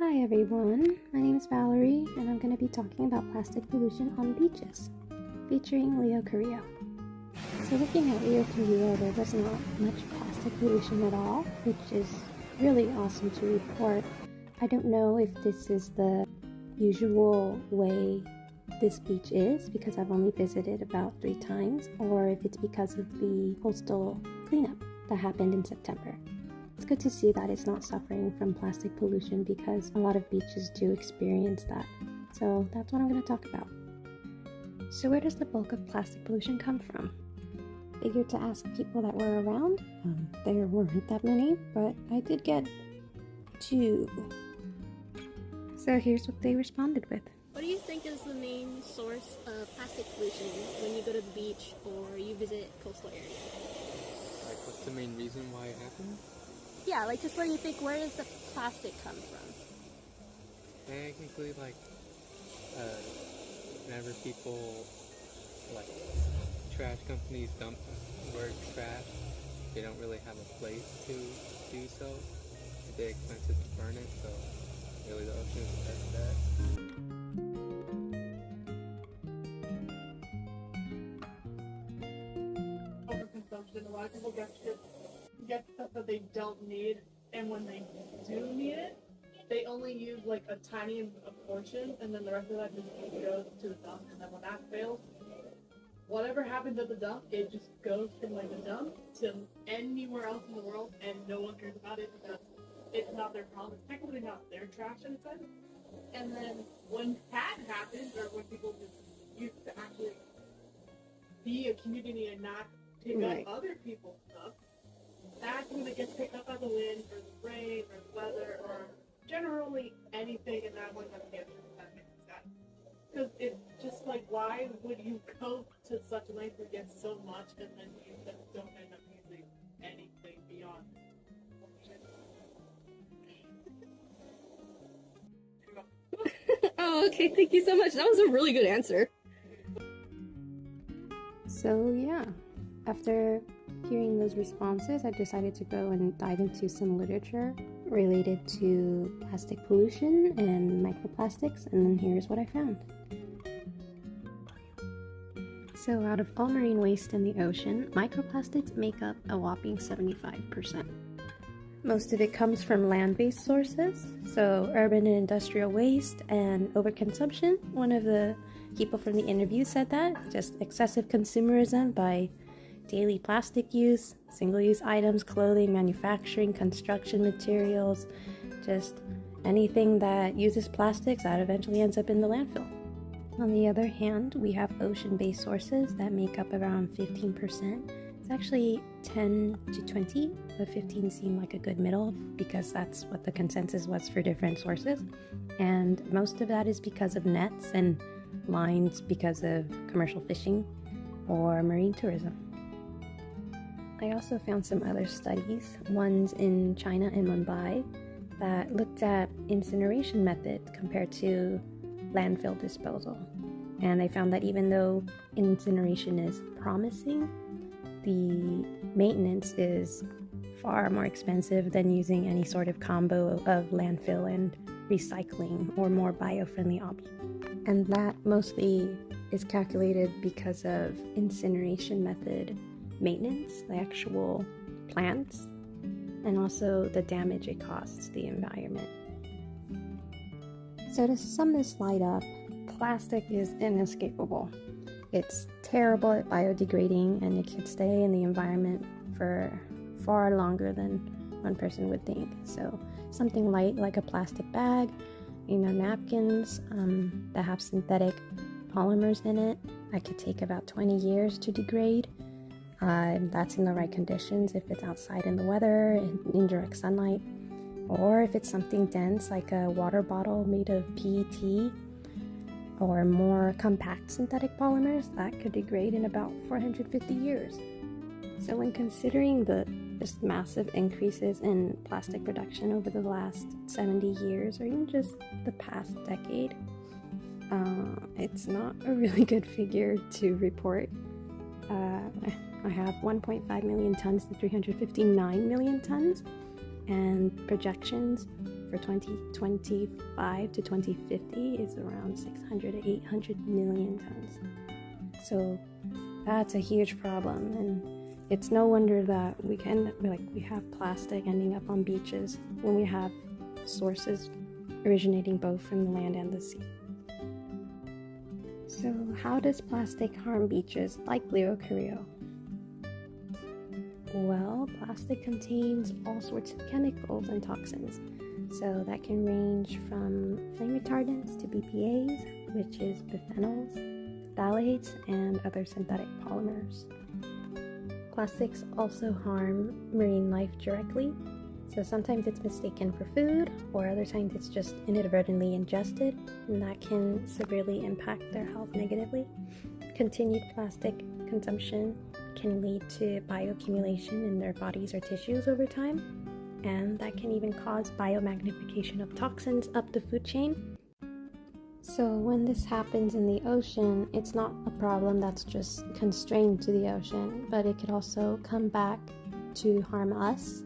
Hi everyone, my name is Valerie and I'm going to be talking about plastic pollution on beaches, featuring Leo Carrillo. So looking at Leo Carrillo, there was not much plastic pollution at all, which is really awesome to report. I don't know if this is the usual way this beach is because I've only visited about 3 times, or if it's because of the coastal cleanup that happened in September. It's good to see that it's not suffering from plastic pollution because a lot of beaches do experience that. So that's what I'm going to talk about. So where does the bulk of plastic pollution come from? Figured to ask people that were around. There weren't that many, but I did get 2. So here's what they responded with. What do you think is the main source of plastic pollution when you go to the beach or you visit coastal areas? Like, what's the main reason why it happens? Yeah, like just where you think, where does the plastic come from? Technically, like, whenever people, like, trash companies dump word trash, they don't really have a place to do so. It's a bit expensive to burn it, so really the ocean is the best bet. Overconsumption. A lot of people get stuff that they don't need, and when they do need it, they only use like a tiny portion, and then the rest of that just goes to the dump. And then when that fails, whatever happens at the dump, it just goes from like the dump to anywhere else in the world, and no one cares about it because it's not their problem. It's technically not their trash in a sense. And then when that happens, or when people just used to actually be a community and not pick up other people's stuff, that's when it gets picked up by the wind, or the rain, or the weather, or generally anything, and that one doesn't get that makes sense. Because it's just like, why would you go to such a length to get so much, and then you just don't end up using anything beyond Oh, okay, thank you so much. That was a really good answer. So yeah, after hearing those responses, I decided to go and dive into some literature related to plastic pollution and microplastics, and then here's what I found. So out of all marine waste in the ocean, microplastics make up a whopping 75%. Most of it comes from land-based sources, so urban and industrial waste and overconsumption. One of the people from the interview said that, just excessive consumerism by daily plastic use, single-use items, clothing, manufacturing, construction materials, just anything that uses plastics that eventually ends up in the landfill. On the other hand, we have ocean-based sources that make up around 15%. It's actually 10 to 20, but 15 seemed like a good middle because that's what the consensus was for different sources. And most of that is because of nets and lines because of commercial fishing or marine tourism. I also found some other studies, ones in China and Mumbai, that looked at incineration methods compared to landfill disposal. And they found that even though incineration is promising, the maintenance is far more expensive than using any sort of combo of landfill and recycling or more bio-friendly options. And that mostly is calculated because of incineration method maintenance, the actual plants, and also the damage it costs the environment. So to sum this slide up, plastic is inescapable. It's terrible at biodegrading, and it can stay in the environment for far longer than one person would think. So something light like a plastic bag, napkins that have synthetic polymers in it, that could take about 20 years to degrade. That's in the right conditions, if it's outside in the weather, in direct sunlight, or if it's something dense like a water bottle made of PET, or more compact synthetic polymers that could degrade in about 450 years. So when considering the just massive increases in plastic production over the last 70 years, or even just the past decade, it's not a really good figure to report. I have 1.5 million tons to 359 million tons, and projections for 2025 to 2050 is around 600 to 800 million tons. So that's a huge problem, and it's no wonder that we have plastic ending up on beaches when we have sources originating both from the land and the sea. So how does plastic harm beaches like Leo Carrillo? Well, plastic contains all sorts of chemicals and toxins. So that can range from flame retardants to BPAs, which is biphenyls, phthalates, and other synthetic polymers. Plastics also harm marine life directly. So sometimes it's mistaken for food, or other times it's just inadvertently ingested, and that can severely impact their health negatively. Continued plastic consumption can lead to bioaccumulation in their bodies or tissues over time, and that can even cause biomagnification of toxins up the food chain. So when this happens in the ocean, it's not a problem that's just constrained to the ocean, but it could also come back to harm us,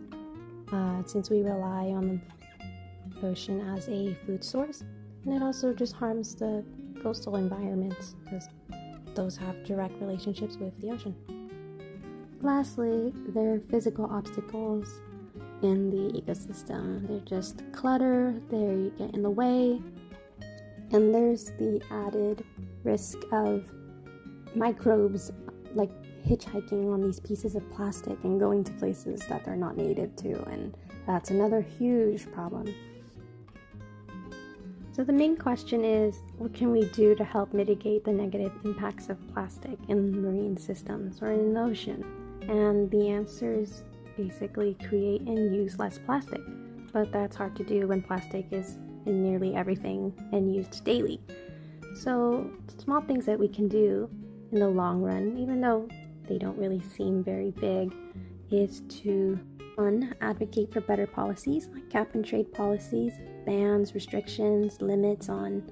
since we rely on the ocean as a food source. And it also just harms the coastal environments, because those have direct relationships with the ocean. Lastly, there are physical obstacles in the ecosystem. They're just clutter, they get in the way, and there's the added risk of microbes like hitchhiking on these pieces of plastic and going to places that they're not native to, and that's another huge problem. So the main question is, what can we do to help mitigate the negative impacts of plastic in marine systems or in the ocean? And the answer is basically create and use less plastic. But that's hard to do when plastic is in nearly everything and used daily. So small things that we can do in the long run, even though they don't really seem very big, is to 1. Advocate for better policies like cap and trade policies, bans, restrictions, limits on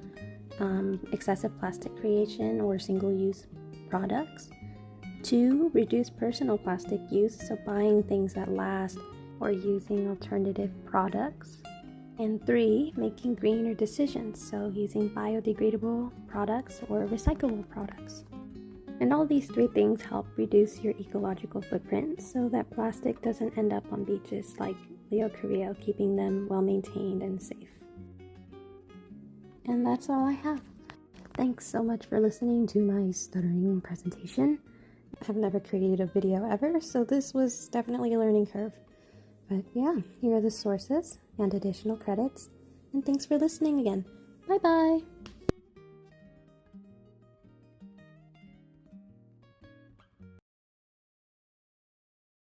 excessive plastic creation or single-use products. 2. Reduce personal plastic use, so buying things that last or using alternative products. And 3. Making greener decisions, so using biodegradable products or recyclable products. And all these 3 things help reduce your ecological footprint so that plastic doesn't end up on beaches like Leo Carrillo, keeping them well maintained and safe. And that's all I have. Thanks so much for listening to my stuttering presentation. I've never created a video ever, so this was definitely a learning curve. But yeah, here are the sources and additional credits. And thanks for listening again. Bye bye!